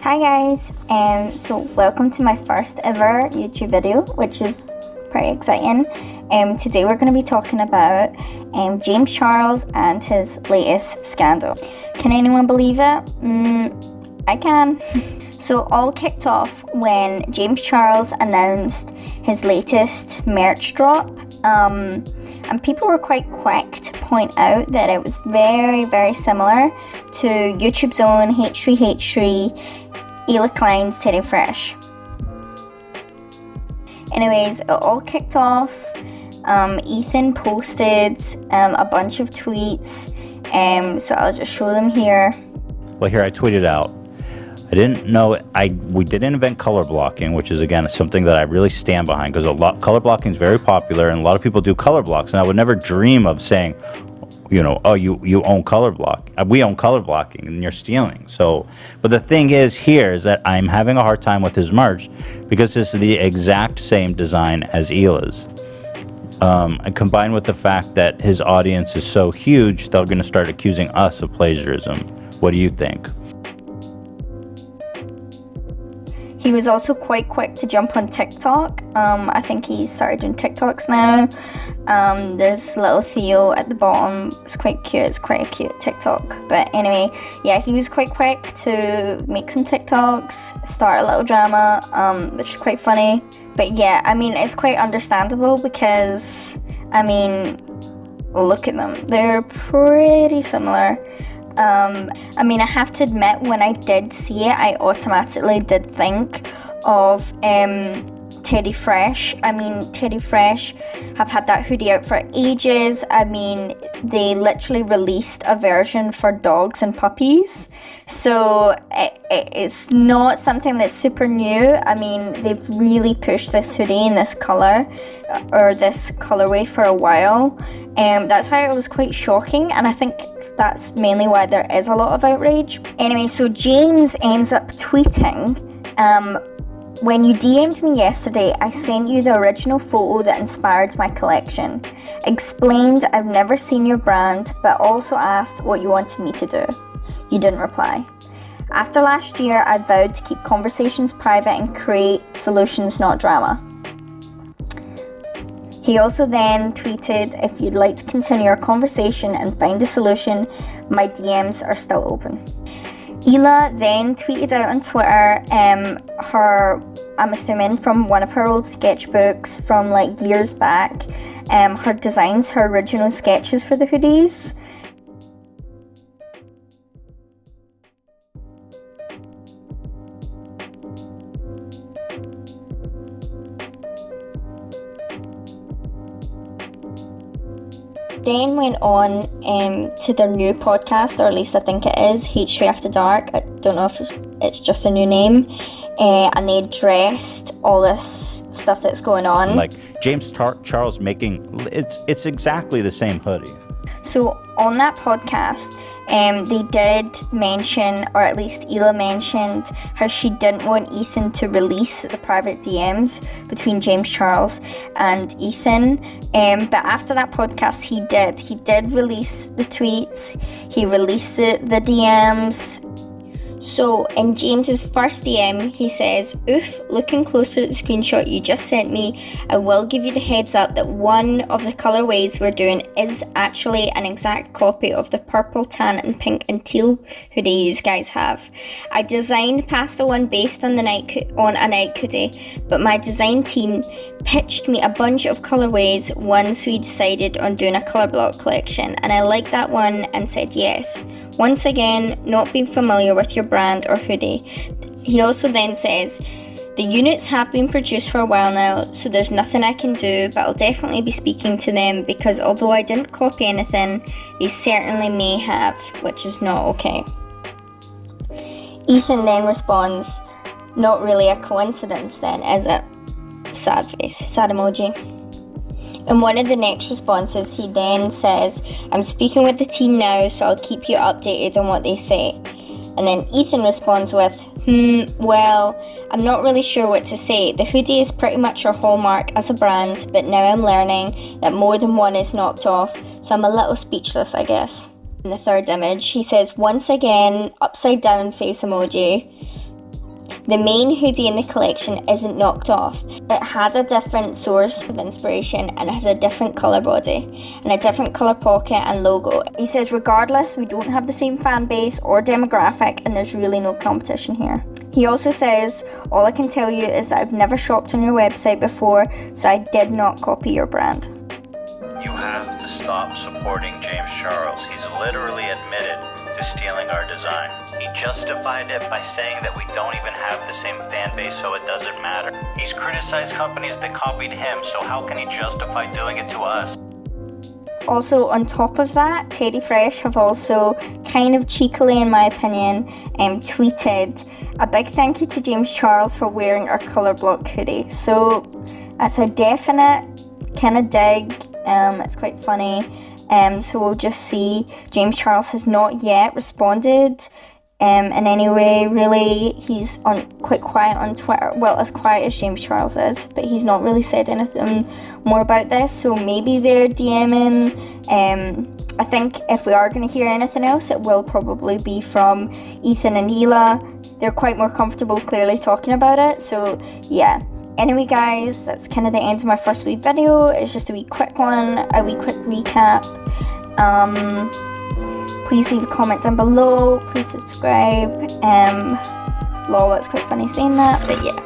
Hi guys, so welcome to my first ever YouTube video, which is pretty exciting. Today we're going to be talking about James Charles and his latest scandal. Can anyone believe it? I can. So all kicked off when James Charles announced his latest merch drop, and people were quite quick to point out that it was very, very similar to YouTube's own H3H3 Hila Kleins Teddy Fresh. Anyways, it all kicked off. Ethan posted a bunch of tweets, so I'll just show them here. Well, here I tweeted out. I didn't know we didn't invent color blocking, which is again something that I really stand behind because color blocking is very popular and a lot of people do color blocks, and I would never dream of saying, oh, you own color block. We own color blocking and you're stealing. So, but the thing is that I'm having a hard time with his merch because this is the exact same design as Hila's. And combined with the fact that his audience is so huge, they're going to start accusing us of plagiarism. What do you think? He was also quite quick to jump on TikTok. I think he started doing TikToks now. There's little Theo at the bottom. It's quite cute. It's quite a cute TikTok. But anyway, yeah, he was quite quick to make some TikToks, start a little drama, which is quite funny. But yeah, I mean, it's quite understandable because, I mean, look at them. They're pretty similar. I mean, I have to admit, when I did see it, I automatically did think of Teddy Fresh. I mean, Teddy Fresh have had that hoodie out for ages. I mean, they literally released a version for dogs and puppies. So it's not something that's super new. I mean, they've really pushed this hoodie in this color or this colorway for a while. That's why it was quite shocking, and I think that's mainly why there is a lot of outrage. Anyway, so James ends up tweeting, when you DM'd me yesterday, I sent you the original photo that inspired my collection. Explained I've never seen your brand, but also asked what you wanted me to do. You didn't reply. After last year, I vowed to keep conversations private and create solutions, not drama. He also then tweeted, if you'd like to continue our conversation and find a solution, my DMs are still open. Hila then tweeted out on Twitter I'm assuming from one of her old sketchbooks from like years back, her designs, her original sketches for the hoodies. Then went on to their new podcast, or at least I think it is, H3 After Dark. I don't know if it's just a new name. And they addressed all this stuff that's going on. Like James Charles making, it's exactly the same hoodie. So on that podcast, they did mention, or at least Hila mentioned, how she didn't want Ethan to release the private DMs between James Charles and Ethan. But after that podcast, he did release the tweets. He released the DMs. So in James's first DM, he says, oof, looking closer at the screenshot you just sent me, I will give you the heads up that one of the colorways we're doing is actually an exact copy of the purple, tan and pink and teal hoodie you guys have. I designed the pastel one based on a night hoodie, but my design team pitched me a bunch of colorways once we decided on doing a color block collection, and I liked that one and said yes. Once again, not being familiar with your brand or hoodie. He also then says, the units have been produced for a while now, so there's nothing I can do, but I'll definitely be speaking to them because although I didn't copy anything, they certainly may have, which is not okay. Ethan then responds, not really a coincidence then, is it? Sad face, sad emoji. In one of the next responses, he then says, I'm speaking with the team now, so I'll keep you updated on what they say. And then Ethan responds with, well, I'm not really sure what to say. The hoodie is pretty much our hallmark as a brand, but now I'm learning that more than one is knocked off, so I'm a little speechless, I guess. In the third image, he says, once again, upside down face emoji. the main hoodie in the collection isn't knocked off. It had a different source of inspiration and it has a different colour body and a different colour pocket and logo. He says, regardless, we don't have the same fan base or demographic and there's really no competition here. He also says, all I can tell you is that I've never shopped on your website before, so I did not copy your brand. You have to stop supporting James Charles. He's literally admitted to stealing our design. He justified it by saying that we don't even have the same fan base, so it doesn't matter. He's criticized companies that copied him, so how can he justify doing it to us? Also, on top of that, Teddy Fresh have also kind of cheekily, in my opinion, tweeted a big thank you to James Charles for wearing our colour block hoodie. So that's a definite kind of dig. It's quite funny. So we'll just see. James Charles has not yet responded in any way, really. He's quite quiet on Twitter. Well, as quiet as James Charles is, but he's not really said anything more about this. So maybe they're DMing. I think if we are going to hear anything else, it will probably be from Ethan and Hila. They're quite more comfortable clearly talking about it. So yeah. Anyway guys, that's kind of the end of my first wee video. It's just a wee quick one, a wee quick recap. Please leave a comment down below, please subscribe. Lol, that's quite funny saying that, but yeah.